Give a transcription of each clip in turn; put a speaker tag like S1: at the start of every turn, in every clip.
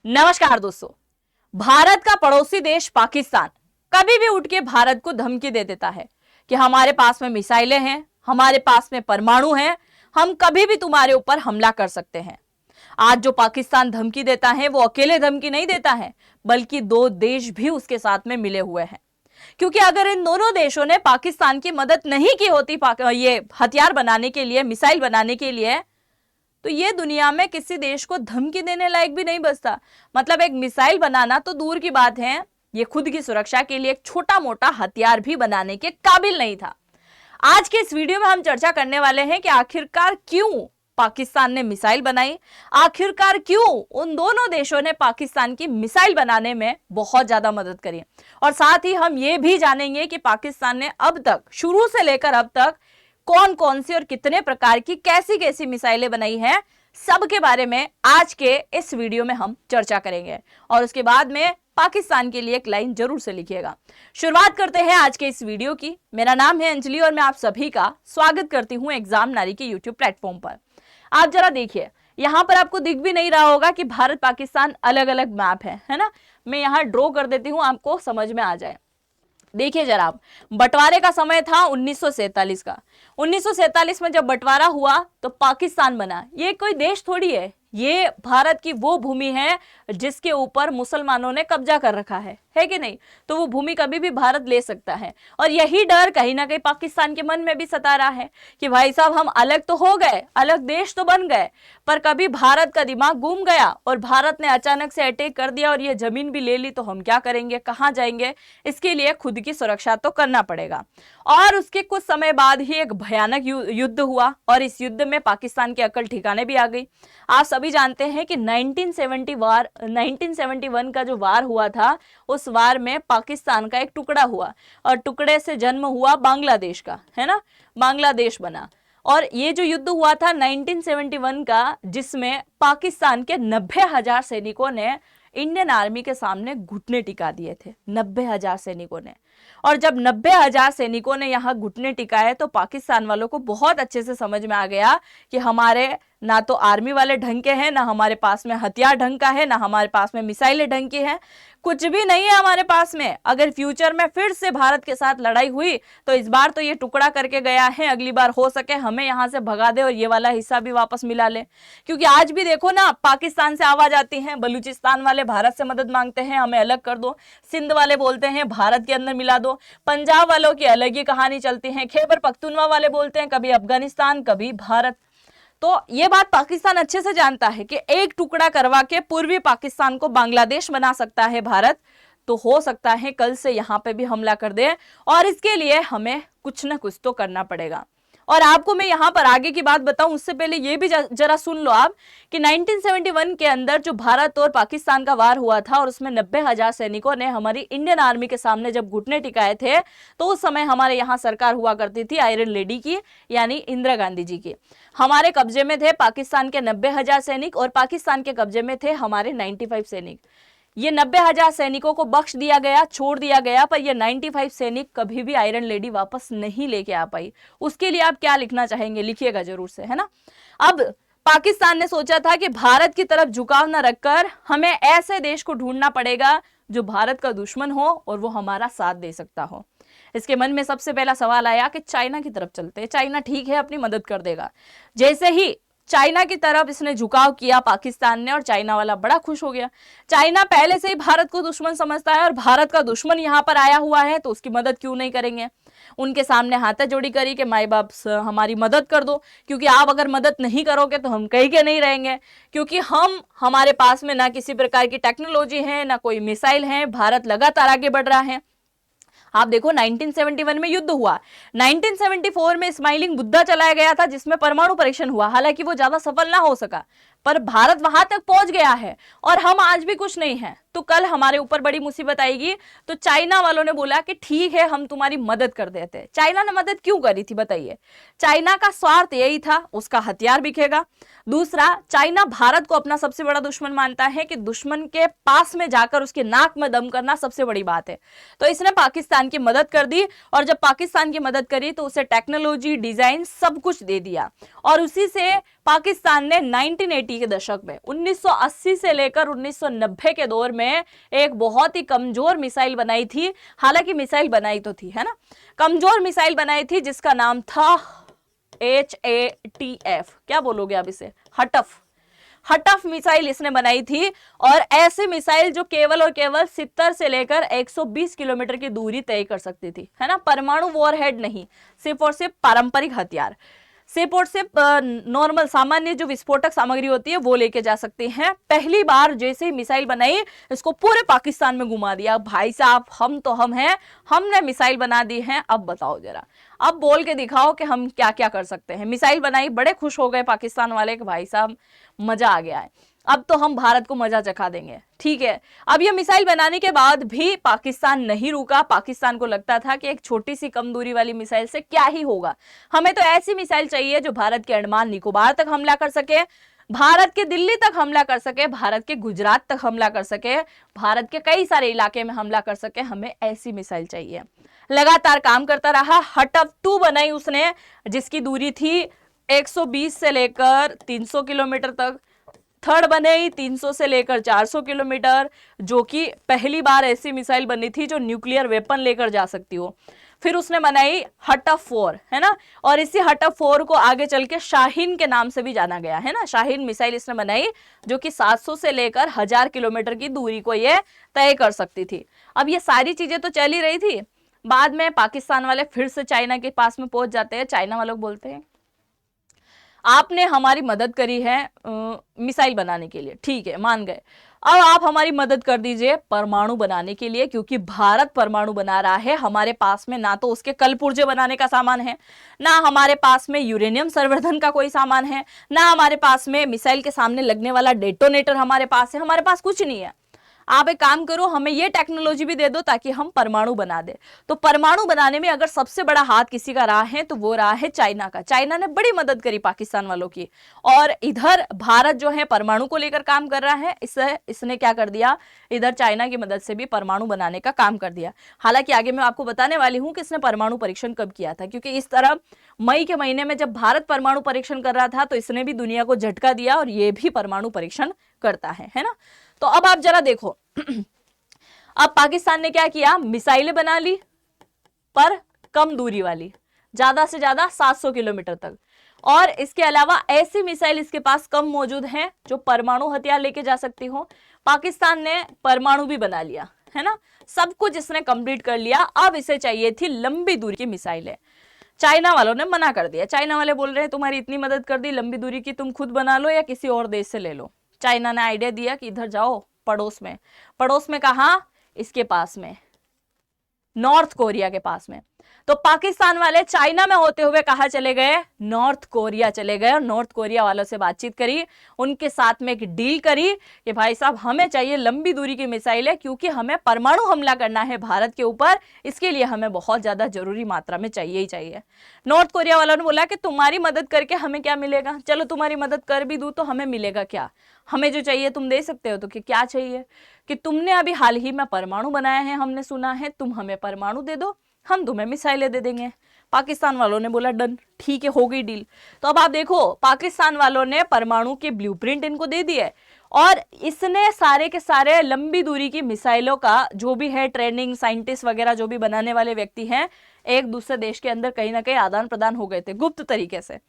S1: नमस्कार दोस्तों। भारत का पड़ोसी देश पाकिस्तान कभी भी उठ के भारत को धमकी दे देता है कि हमारे पास में मिसाइलें हैं, हमारे पास में परमाणु हैं, हम कभी भी तुम्हारे ऊपर हमला कर सकते हैं। आज जो पाकिस्तान धमकी देता है वो अकेले धमकी नहीं देता है, बल्कि दो देश भी उसके साथ में मिले हुए हैं। क्योंकि अगर इन दोनों देशों ने पाकिस्तान की मदद नहीं की होती ये हथियार बनाने के लिए, मिसाइल बनाने के लिए, तो ये दुनिया में किसी देश को धमकी देने लायक भी नहीं बचता। मतलब एक मिसाइल बनाना तो दूर की बात है, ये खुद की सुरक्षा के लिए एक छोटा मोटा हथियार भी बनाने के काबिल नहीं था। आज के इस वीडियो में हम चर्चा करने वाले हैं कि आखिरकार क्यों पाकिस्तान ने मिसाइल बनाई, आखिरकार क्यों उन दोनों देशों ने पाकिस्तान की मिसाइल बनाने में बहुत ज्यादा मदद करी, और साथ ही हम ये भी जानेंगे कि पाकिस्तान ने अब तक, शुरू से लेकर अब तक, कौन कौन सी और कितने प्रकार की कैसी कैसी मिसाइलें बनाई हैं, सब के बारे में आज के इस वीडियो में हम चर्चा करेंगे। और उसके बाद में पाकिस्तान के लिए एक लाइन जरूर से लिखिएगा। शुरुआत करते हैं आज के इस वीडियो की। मेरा नाम है अंजलि और मैं आप सभी का स्वागत करती हूं एग्जाम नारी के यूट्यूब प्लेटफॉर्म पर। आप जरा देखिए, यहां पर आपको दिख भी नहीं रहा होगा कि भारत पाकिस्तान अलग अलग मैप है ना। मैं यहां ड्रॉ कर देती हूं, आपको समझ में आ जाए। देखिए जरा आप, बंटवारे का समय था 1947 का। 1947 में जब बंटवारा हुआ तो पाकिस्तान बना। ये कोई देश थोड़ी है, ये भारत की वो भूमि है जिसके ऊपर मुसलमानों ने कब्जा कर रखा है कि नहीं। तो वो भूमि कभी भी भारत ले सकता है, और यही डर कहीं ना कहीं पाकिस्तान के मन में भी सता रहा है कि भाई साहब, हम अलग तो हो गए, अलग देश तो बन गए, पर कभी भारत का दिमाग घूम गया और भारत ने अचानक से अटैक कर दिया और ये जमीन भी ले ली, तो हम क्या करेंगे, कहां जाएंगे। इसके लिए खुद की सुरक्षा तो करना पड़ेगा। और उसके कुछ समय बाद ही एक भयानक युद्ध हुआ, और इस युद्ध में पाकिस्तान की अकल ठिकाने भी आ गई। आप सभी जानते हैं कि 1971 का जो वार हुआ था, उस वार में पाकिस्तान का एक टुकड़ा हुआ, और टुकड़े से जन्म हुआ बांग्लादेश का, है ना। बांग्लादेश बना। और ये जो युद्ध हुआ था 1971 का, जिसमें पाकिस्तान के 90,000 सैनिकों ने इंडियन आर्मी के सामने घुटने टिका दिए थे। 90,000 सैनिकों ने। और जब 90,000 सैनिकों ने यहाँ घुटने टिकाए तो पाकिस्तान वालों को बहुत अच्छे से समझ में आ गया कि हमारे ना तो आर्मी वाले ढंग के हैं, ना हमारे पास में हथियार ढंग का है, ना हमारे पास में मिसाइलें ढंग की हैं, कुछ भी नहीं है हमारे पास में। अगर फ्यूचर में फिर से भारत के साथ लड़ाई हुई तो इस बार तो ये टुकड़ा करके गया है, अगली बार हो सके हमें यहाँ से भगा दे और ये वाला हिस्सा भी वापस मिला ले। क्योंकि आज भी देखो ना, पाकिस्तान से आवाज आती है, बलूचिस्तान वाले भारत से मदद मांगते हैं, हमें अलग कर दो। सिंध वाले बोलते हैं भारत के अंदर मिला दो। पंजाब वालों की अलग ही कहानी चलती है। खैबर पख्तूनवा वाले बोलते हैं कभी अफगानिस्तान कभी भारत। तो ये बात पाकिस्तान अच्छे से जानता है कि एक टुकड़ा करवा के पूर्वी पाकिस्तान को बांग्लादेश बना सकता है भारत, तो हो सकता है कल से यहाँ पे भी हमला कर दे, और इसके लिए हमें कुछ ना कुछ तो करना पड़ेगा। और आपको मैं यहाँ पर आगे की बात बताऊं, उससे पहले ये भी जरा सुन लो आप कि 1971 के अंदर जो भारत और पाकिस्तान का वार हुआ था, और उसमें 90,000 सैनिकों ने हमारी इंडियन आर्मी के सामने जब घुटने टिकाए थे, तो उस समय हमारे यहाँ सरकार हुआ करती थी आयरन लेडी की, यानी इंदिरा गांधी जी की। हमारे कब्जे में थे पाकिस्तान के 90,000 सैनिक, और पाकिस्तान के कब्जे में थे हमारे 95 सैनिक। ये 90,000 सैनिकों को बख्श दिया गया, छोड़ दिया गया, पर ये 95 सैनिक कभी भी आयरन लेडी वापस नहीं लेके आ पाई। उसके लिए आप क्या लिखना चाहेंगे, लिखिएगा जरूर से, है ना। अब पाकिस्तान ने सोचा था कि भारत की तरफ झुकाव न रखकर हमें ऐसे देश को ढूंढना पड़ेगा जो भारत का दुश्मन हो और वो हमारा साथ दे सकता हो। इसके मन में सबसे पहला सवाल आया कि चाइना की तरफ चलते हैं। चाइना ठीक है, अपनी मदद कर देगा। जैसे ही चाइना की तरफ इसने झुकाव किया पाकिस्तान ने, और चाइना वाला बड़ा खुश हो गया। चाइना पहले से ही भारत को दुश्मन समझता है, और भारत का दुश्मन यहाँ पर आया हुआ है तो उसकी मदद क्यों नहीं करेंगे। उनके सामने हाथाजोड़ी करी कि माई बाप हमारी मदद कर दो, क्योंकि आप अगर मदद नहीं करोगे तो हम कहीं के नहीं रहेंगे। क्योंकि हमारे पास में ना किसी प्रकार की टेक्नोलॉजी है, ना कोई मिसाइल है, भारत लगातार आगे बढ़ रहा है। आप देखो 1971 में युद्ध हुआ, 1974 में स्माइलिंग बुद्धा चलाया गया था, जिसमें परमाणु परीक्षण हुआ। हालांकि वो ज्यादा सफल ना हो सका, पर भारत वहां तक पहुंच गया है, और हम आज भी कुछ नहीं है। तो कल हमारे ऊपर बड़ी मुसीबत आएगी, तो चाइना वालों ने बोला कि ठीक है, हम तुम्हारी मदद कर देते हैं। चाइना ने मदद क्यों करी थी बताइए। चाइना का स्वार्थ यही था, उसका हथियार बिकेगा। दूसरा, चाइना भारत को अपना सबसे बड़ा दुश्मन मानता है कि दुश्मन के पास में जाकर उसके नाक में दम करना सबसे बड़ी बात है। तो इसने पाकिस्तान की मदद कर दी, और जब पाकिस्तान की मदद करी तो उसे टेक्नोलॉजी, डिजाइन सब कुछ दे दिया, और उसी से पाकिस्तान ने 1980 के दशक में 1980 से लेकर 1990 के दौर में एक बहुत ही कमजोर मिसाइल बनाई थी। हालांकि मिसाइल बनाई तो थी, है ना, कमजोर मिसाइल बनाई थी जिसका नाम था HATF। क्या बोलोगे आप इसे? हटफ। हटफ मिसाइल इसने बनाई थी। और ऐसे मिसाइल जो केवल और केवल 70 से लेकर 120 किलोमीटर की दूरी तय कर सकती थी, है ना, परमाणु वॉरहेड नहीं, सिर्फ और सिर्फ पारंपरिक हथियार, सिर्फ और सिर्फ नॉर्मल सामान्य जो विस्फोटक सामग्री होती है वो लेके जा सकते हैं। पहली बार जैसे ही मिसाइल बनाई, इसको पूरे पाकिस्तान में घुमा दिया। भाई साहब, हम तो हम हैं, हमने मिसाइल बना दी है, अब बताओ जरा, अब बोल के दिखाओ कि हम क्या क्या कर सकते हैं। मिसाइल बनाई, बड़े खुश हो गए पाकिस्तान वाले कि भाई साहब मजा आ गया है, अब तो हम भारत को मजा चखा देंगे। ठीक है, अब ये मिसाइल बनाने के बाद भी पाकिस्तान नहीं रुका। पाकिस्तान को लगता था कि एक छोटी सी कम दूरी वाली मिसाइल से क्या ही होगा, हमें तो ऐसी मिसाइल चाहिए जो भारत के अंडमान निकोबार तक हमला कर सके, भारत के दिल्ली तक हमला कर सके, भारत के गुजरात तक हमला कर सके, भारत के कई सारे इलाके में हमला कर सके, हमें ऐसी मिसाइल चाहिए। लगातार काम करता रहा। हटफ 2 बनाई उसने, जिसकी दूरी थी 120 से लेकर 300 किलोमीटर तक। थर्ड बनाई 300 से लेकर 400 किलोमीटर, जो कि पहली बार ऐसी मिसाइल बनी थी जो न्यूक्लियर वेपन लेकर जा सकती हो। फिर उसने बनाई हटफ 4, है ना, और इसी हटफ 4 को आगे चल के शाहीन के नाम से भी जाना गया, है ना। शाहीन मिसाइल इसने बनाई जो कि 700 से लेकर 1000 किलोमीटर की दूरी को ये तय कर सकती थी। अब ये सारी चीजें तो चल ही रही थी, बाद में पाकिस्तान वाले फिर से चाइना के पास में पहुंच जाते हैं। चाइना वालों बोलते हैं आपने हमारी मदद करी है मिसाइल बनाने के लिए, ठीक है, मान गए, अब आप हमारी मदद कर दीजिए परमाणु बनाने के लिए, क्योंकि भारत परमाणु बना रहा है। हमारे पास में ना तो उसके कल पुर्जे बनाने का सामान है, ना हमारे पास में यूरेनियम संवर्धन का कोई सामान है, ना हमारे पास में मिसाइल के सामने लगने वाला डेटोनेटर हमारे पास है, हमारे पास कुछ नहीं है। आप एक काम करो, हमें ये टेक्नोलॉजी भी दे दो ताकि हम परमाणु बना दे। तो परमाणु बनाने में अगर सबसे बड़ा हाथ किसी का रहा है तो वो रहा है चाइना का। चाइना ने बड़ी मदद करी पाकिस्तान वालों की, और इधर भारत जो है परमाणु को लेकर काम कर रहा है, इसने क्या कर दिया, इधर चाइना की मदद से भी परमाणु बनाने का काम कर दिया। हालांकि आगे मैं आपको बताने वाली हूं कि इसने परमाणु परीक्षण कब किया था, क्योंकि इस तरह मई के महीने में जब भारत परमाणु परीक्षण कर रहा था तो इसने भी दुनिया को झटका दिया और ये भी परमाणु परीक्षण करता है ना। तो अब आप जरा देखो अब पाकिस्तान ने क्या किया, मिसाइलें बना ली पर कम दूरी वाली, ज्यादा से ज्यादा 700 किलोमीटर तक, और इसके अलावा ऐसी मिसाइल इसके पास कम मौजूद हैं जो परमाणु हथियार लेके जा सकती हो। पाकिस्तान ने परमाणु भी बना लिया, है ना, सब कुछ इसने कंप्लीट कर लिया। अब इसे चाहिए थी लंबी दूरी की मिसाइलें। चाइना वालों ने मना कर दिया। चाइना वाले बोल रहे हैं तुम्हारी इतनी मदद कर दी, लंबी दूरी की तुम खुद बना लो या किसी और देश से ले लो। चाइना ने आइडिया दिया कि इधर जाओ पड़ोस में कहा, इसके पास में, नॉर्थ कोरिया के पास में। तो पाकिस्तान वाले चाइना में होते हुए कहां चले गए, नॉर्थ कोरिया चले गए, और नॉर्थ कोरिया वालों से बातचीत करी, उनके साथ में एक डील करी कि भाई साहब हमें चाहिए लंबी दूरी की मिसाइल है, क्योंकि हमें परमाणु हमला करना है भारत के ऊपर, इसके लिए हमें बहुत ज्यादा जरूरी मात्रा में चाहिए ही चाहिए। नॉर्थ कोरिया वालों ने बोला कि तुम्हारी मदद करके हमें क्या मिलेगा, चलो तुम्हारी मदद कर भी दूं तो हमें मिलेगा क्या, हमें जो चाहिए तुम दे सकते हो। तो क्या चाहिए कि तुमने अभी हाल ही में परमाणु बनाया है, हमने सुना है, तुम हमें परमाणु दे दो, हम तुम्हें मिसाइलें दे देंगे। पाकिस्तान वालों ने बोला डन, ठीक है, हो गई डील। तो अब आप देखो पाकिस्तान वालों ने परमाणु के ब्लूप्रिंट इनको दे दिए, और इसने सारे के सारे लंबी दूरी की मिसाइलों का जो भी है ट्रेनिंग, साइंटिस्ट वगैरह जो भी बनाने वाले व्यक्ति हैं, एक दूसरे देश के अंदर कहीं ना कहीं आदान प्रदान हो गए थे गुप्त तरीके से,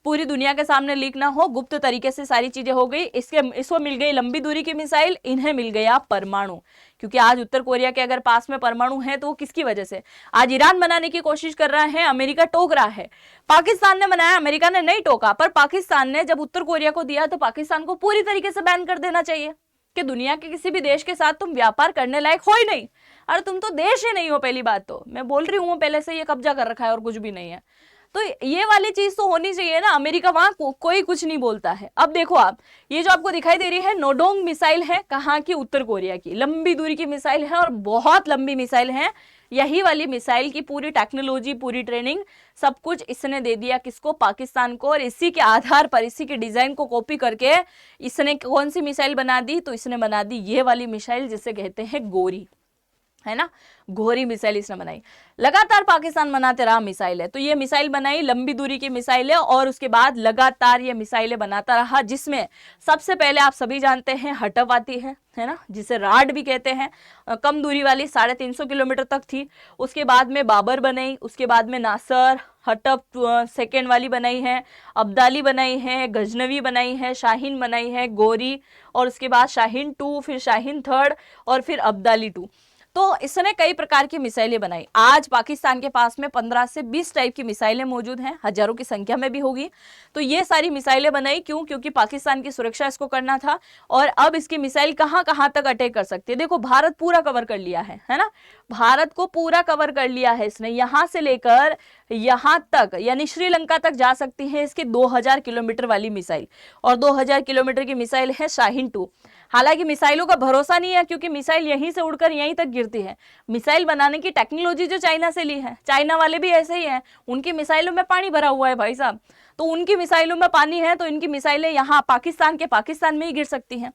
S1: पूरी दुनिया के सामने लीक ना हो, गुप्त तरीके से सारी चीजें हो गई। इसको मिल गई लंबी दूरी की मिसाइल, इन्हें मिल गया परमाणु। क्योंकि आज उत्तर कोरिया के अगर पास में परमाणु है तो वो किसकी वजह से, आज ईरान बनाने की कोशिश कर रहा है, अमेरिका टोक रहा है। पाकिस्तान ने बनाया, अमेरिका ने नहीं टोका, पर पाकिस्तान ने जब उत्तर कोरिया को दिया तो पाकिस्तान को पूरी तरीके से बैन कर देना चाहिए कि दुनिया के किसी भी देश के साथ तुम व्यापार करने लायक हो ही नहीं। अरे तुम तो देश ही नहीं हो, पहली बात तो मैं बोल रही हूँ, पहले से ये कब्जा कर रखा है और कुछ भी नहीं है। तो ये वाली चीज तो होनी चाहिए ना, अमेरिका वहां कोई कुछ नहीं बोलता है। अब देखो आप, ये जो आपको दिखाई दे रही है नोडोंग मिसाइल है, कहाँ की, उत्तर कोरिया की, लंबी दूरी की मिसाइल है और बहुत लंबी मिसाइल है। यही वाली मिसाइल की पूरी टेक्नोलॉजी, पूरी ट्रेनिंग, सब कुछ इसने दे दिया किसको, पाकिस्तान को, और इसी के आधार पर, इसी के डिजाइन को कॉपी करके इसने कौन सी मिसाइल बना दी, तो इसने बना दी ये वाली मिसाइल जिसे कहते हैं गोरी, है ना, घोरी मिसाइल इसने बनाई। लगातार पाकिस्तान बनाते रहा मिसाइल है, तो ये मिसाइल बनाई, लंबी दूरी की मिसाइल है, और उसके बाद लगातार ये मिसाइलें बनाता रहा, जिसमें सबसे पहले आप सभी जानते हैं हटप आती है ना, जिसे राड भी कहते हैं, कम दूरी वाली 350 किलोमीटर तक थी। उसके बाद में बाबर बनाई, उसके बाद में नासर, हटप सेकेंड वाली बनाई है, अब्दाली बनाई है, गजनवी बनाई है, शाहीन बनाई है, गोरी, और उसके बाद शाहीन 2, फिर शाहीन 3 और फिर अब्दाली 2। तो इसने कई प्रकार की मिसाइलें बनाई। आज पाकिस्तान के पास में 15 से 20 टाइप की मिसाइलें मौजूद हैं, हजारों की संख्या में भी होगी। तो ये सारी मिसाइलें बनाई क्यों? क्योंकि पाकिस्तान की सुरक्षा इसको करना था, और अब इसकी मिसाइल कहां कहां तक अटैक कर सकती है। देखो भारत पूरा कवर कर लिया है ना, भारत को पूरा कवर कर लिया है इसने, यहां से लेकर यहां तक, यानी श्रीलंका तक जा सकती है इसकी 2000 किलोमीटर वाली मिसाइल, और 2000 किलोमीटर की मिसाइल है शाहीन 2। हालांकि मिसाइलों का भरोसा नहीं है, क्योंकि मिसाइल यहीं से उड़कर यहीं तक गिरती है। मिसाइल बनाने की टेक्नोलॉजी जो चाइना से ली है, चाइना वाले भी ऐसे ही हैं, उनकी मिसाइलों में पानी भरा हुआ है भाई साहब, तो उनकी मिसाइलों में पानी है, तो इनकी मिसाइलें यहाँ पाकिस्तान में ही गिर सकती हैं।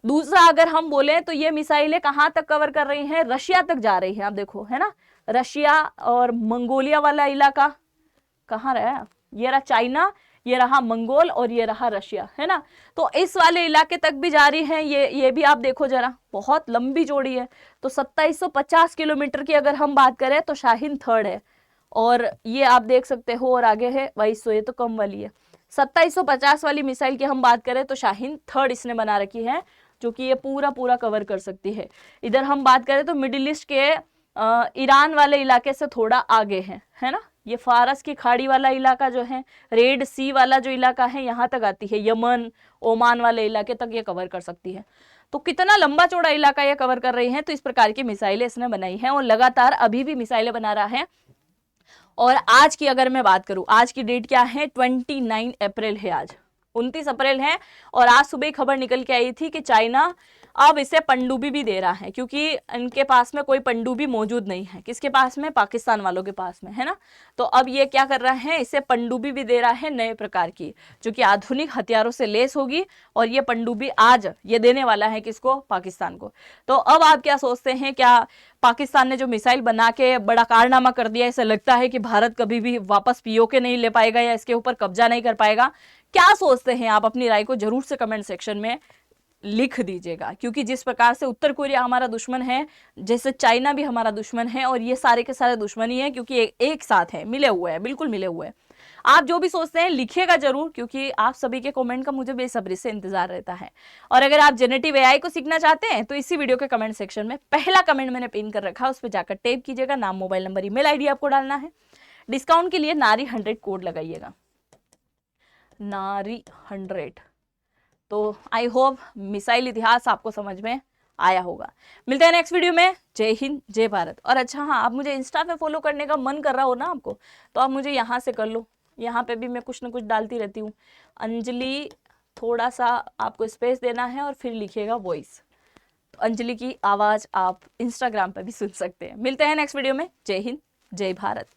S1: दूसरा अगर हम बोले तो ये मिसाइलें कहाँ तक कवर कर रही हैं, रशिया तक जा रही है। आप देखो है ना, रशिया और मंगोलिया वाला इलाका कहाँ रहा, ये रहा चाइना, ये रहा मंगोल, और ये रहा रशिया, है ना। तो इस वाले इलाके तक भी जा रही है, ये भी आप देखो जरा, बहुत लंबी जोड़ी है। तो 2750 किलोमीटर की अगर हम बात करें तो शाहीन 3 है, और ये आप देख सकते हो, और आगे है 2200, ये तो कम वाली है। 2750 वाली मिसाइल की हम बात करें तो शाहीन 3 इसने बना रखी है, जो कि ये पूरा कवर कर सकती है। इधर हम बात करें तो मिडिल ईस्ट के ईरान वाले इलाके से थोड़ा आगे है ना, ये फारस की खाड़ी वाला इलाका जो है, रेड सी वाला जो इलाका है, यहाँ तक आती है, यमन ओमान वाले इलाके तक ये कवर कर सकती है। तो कितना लंबा चौड़ा इलाका ये कवर कर रही है। तो इस प्रकार की मिसाइलें इसने बनाई हैं, और लगातार अभी भी मिसाइलें बना रहा है। और आज की अगर मैं बात करूं, आज की डेट क्या है, 29 अप्रैल है, आज 29 अप्रैल है, और आज सुबह खबर निकल के आई थी कि चाइना अब इसे पनडुब्बी भी दे रहा है, क्योंकि इनके पास में कोई पनडुब्बी मौजूद नहीं है। किसके पास में? पाकिस्तान वालों के पास में, है ना। तो अब ये क्या कर रहा है, इसे पनडुब्बी भी दे रहा है नए प्रकार की, जो कि आधुनिक हथियारों से लेस होगी, और ये पनडुब्बी आज ये देने वाला है किसको? पाकिस्तान को। तो अब आप क्या सोचते हैं, क्या पाकिस्तान ने जो मिसाइल बना के बड़ा कारनामा कर दिया, इसे लगता है कि भारत कभी भी वापस पीओके नहीं ले पाएगा या इसके ऊपर कब्जा नहीं कर पाएगा? क्या सोचते हैं आप? अपनी राय को जरूर से कमेंट सेक्शन में लिख दीजिएगा, क्योंकि जिस प्रकार से उत्तर कोरिया हमारा दुश्मन है, जैसे चाइना भी हमारा दुश्मन है, और ये सारे के सारे दुश्मन ही है, क्योंकि एक साथ है, मिले हुए हैं, बिल्कुल मिले हुए हैं। आप जो भी सोचते हैं लिखिएगा जरूर, क्योंकि आप सभी के कमेंट का मुझे बेसब्री से इंतजार रहता है। और अगर आप जेनेटिव एआई को सीखना चाहते हैं तो इसी वीडियो के कमेंट सेक्शन में पहला कमेंट मैंने पिन कर रखा है, उस पर जाकर टैप कीजिएगा, नाम, मोबाइल नंबर, ईमेल आईडी आपको डालना है। डिस्काउंट के लिए नारी 100 कोड लगाइएगा, नारी 100। तो आई होप मिसाइल इतिहास आपको समझ में आया होगा। मिलते हैं नेक्स्ट वीडियो में। जय हिंद, जय भारत। और अच्छा हाँ, आप मुझे इंस्टा पे फॉलो करने का मन कर रहा हो ना आपको, तो आप मुझे यहाँ से कर लो, यहाँ पे भी मैं कुछ ना कुछ डालती रहती हूँ। अंजलि, थोड़ा सा आपको स्पेस देना है और फिर लिखिएगा वॉइस। तो अंजलि की आवाज़ आप इंस्टाग्राम पर भी सुन सकते हैं। मिलते हैं नेक्स्ट वीडियो में। जय हिंद, जय भारत।